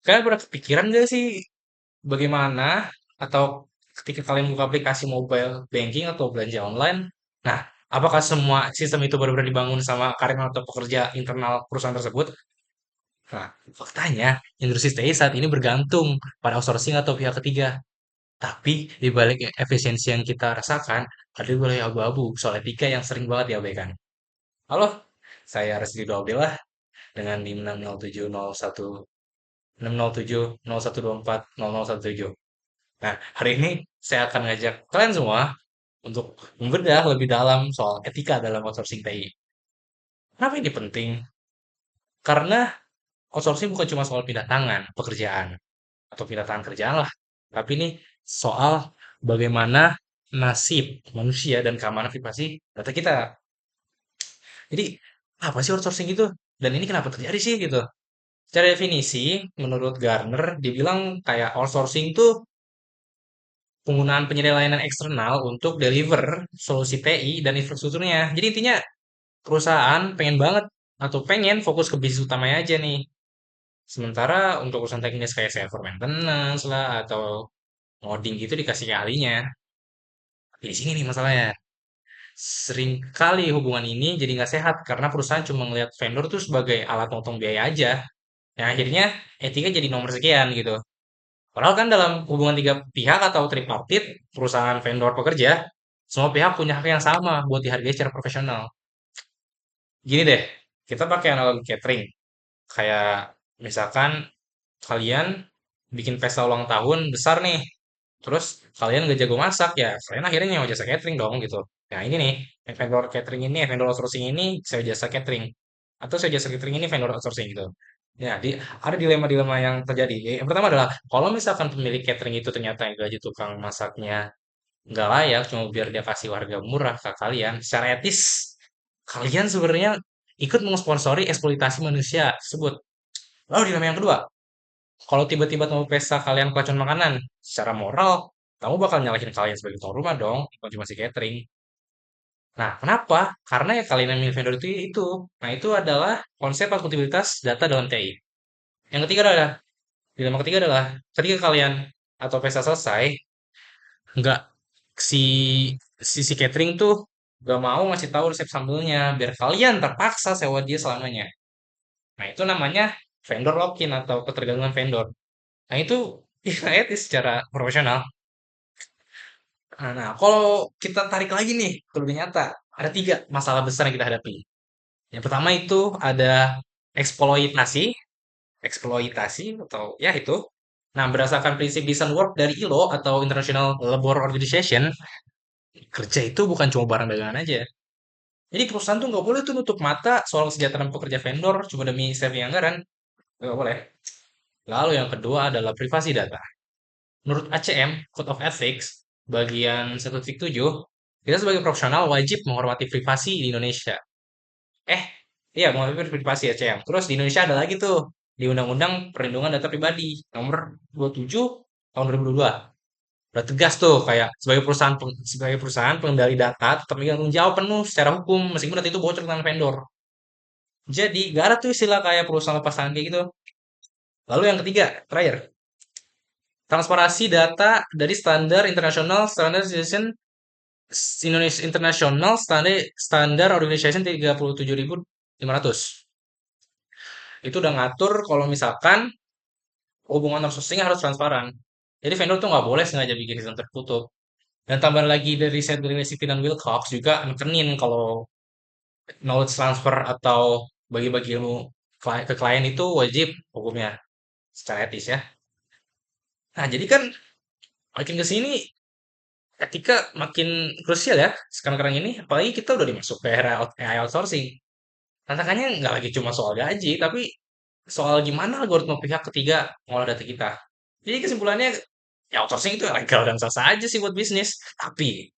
Kalian pernah kepikiran nggak sih bagaimana atau ketika kalian buka aplikasi mobile banking atau belanja online, nah, apakah semua sistem itu benar-benar dibangun sama karyawan atau pekerja internal perusahaan tersebut? Nah, faktanya industri TI saat ini bergantung pada outsourcing atau pihak ketiga. Tapi di balik efisiensi yang kita rasakan, ada wilayah abu-abu soal etika yang sering banget diabaikan. Halo, saya Resdi Abdillah dengan NIM 607 Nah, hari ini saya akan ngajak kalian semua untuk membedah lebih dalam soal etika dalam outsourcing TI. Kenapa ini penting? Karena outsourcing bukan cuma soal pindah tangan pekerjaan atau pindah tangan kerjaan lah, tapi ini soal bagaimana nasib manusia dan keamanan privasi data kita. Jadi, apa sih outsourcing itu? Dan ini kenapa terjadi sih gitu? Secara definisi, menurut Gartner, dibilang kayak outsourcing tuh penggunaan penyedia layanan eksternal untuk deliver solusi TI dan infrastrukturnya. Jadi intinya perusahaan pengen banget atau pengen fokus ke bisnis utamanya aja nih. Sementara untuk urusan teknis kayak server maintenance lah atau ngoding gitu dikasih ke ahlinya. Tapi di sini nih masalahnya. Seringkali hubungan ini jadi nggak sehat karena perusahaan cuma ngelihat vendor tuh sebagai alat motong biaya aja. Yang akhirnya etika jadi nomor sekian gitu. Padahal kan dalam hubungan tiga pihak atau tripartit, perusahaan, vendor, pekerja, semua pihak punya hak yang sama buat dihargai secara profesional. Gini deh, kita pakai analogi catering. Kayak misalkan kalian bikin pesta ulang tahun besar nih, terus kalian gak jago masak ya, kalian akhirnya nyewa jasa catering dong gitu. Nah ini nih, vendor catering ini, vendor outsourcing ini, saya jasa catering. Atau saya jasa catering ini vendor outsourcing gitu. Ya, ada dilema-dilema yang terjadi. Yang pertama adalah, kalau misalkan pemilik catering itu ternyata yang gaji tukang masaknya nggak layak, cuma biar dia kasih harga murah ke kalian, secara etis, kalian sebenarnya ikut mensponsori eksploitasi manusia tersebut. Lalu dilema yang kedua, kalau tiba-tiba tamu pesta kalian kelacuan makanan, secara moral, kamu bakal nyalahin kalian sebagai tuan rumah dong, bukan cuma si catering. Nah, kenapa? Karena ya kalian yang milih vendor itu. Nah, itu adalah konsep akuntabilitas data dalam TI. Yang ketiga adalah, dilema ketiga adalah, ketika kalian atau pesta selesai, nggak si si catering tuh nggak mau ngasih tahu resep sambelnya, biar kalian terpaksa sewa dia selamanya. Nah, itu namanya vendor lock-in atau ketergantungan vendor. Nah, itu tidak etis secara profesional. Nah, kalau kita tarik lagi nih ke dunia nyata, ada tiga masalah besar yang kita hadapi. Yang pertama itu ada eksploitasi, eksploitasi atau ya itu. Nah, berdasarkan prinsip decent work dari ILO atau International Labour Organization, kerja itu bukan cuma barang dagangan aja. Jadi perusahaan tuh nggak boleh tuh nutup mata soal kesejahteraan pekerja vendor cuma demi saving anggaran. Nggak boleh. Lalu yang kedua adalah privasi data. Menurut ACM, Code of Ethics, bagian 1.7, kita sebagai profesional wajib menghormati privasi di Indonesia. Eh, iya, menghormati privasi ACM. Terus di Indonesia ada lagi tuh, di Undang-Undang Perlindungan Data Pribadi, nomor 27 tahun 2022. Udah tegas tuh, kayak sebagai perusahaan pengendali data tetap memegang tanggung jawab penuh secara hukum, meskipun data itu bocor ke tangan vendor. Jadi, gak ada tuh istilah kayak perusahaan lepas tangan kayak gitu. Lalu yang ketiga, terakhir, transparansi data dari standar internasional standardization Indonesia International Standard Organization 37.500. Itu udah ngatur kalau misalkan hubungan outsourcing harus transparan. Jadi vendor tuh nggak boleh sengaja bikin sistem tertutup. Dan tambahan lagi dari riset dari Recipe dan Wilcox juga nekenin kalau knowledge transfer atau bagi-bagi ilmu ke klien itu wajib hukumnya secara etis ya. Nah, jadi kan makin ke sini etika makin krusial ya sekarang-sekarang ini, apalagi kita udah dimasuk ke era AI outsourcing. Tantangannya nggak lagi cuma soal gaji, tapi soal gimana algoritma pihak ketiga ngolah data kita. Jadi kesimpulannya, ya outsourcing itu legal dan sah-sah aja sih buat bisnis. Tapi,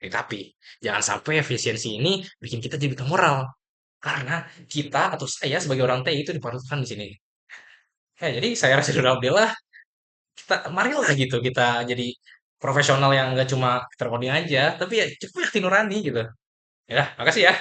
jangan sampai efisiensi ini bikin kita jadi buta moral. Karena kita atau saya sebagai orang TI itu diperlukan di sini. Ya, jadi saya rasa alhamdulillah marilah gitu kita jadi profesional yang nggak cuma coding aja, tapi ya cukup hati nurani gitu. Ya, makasih ya.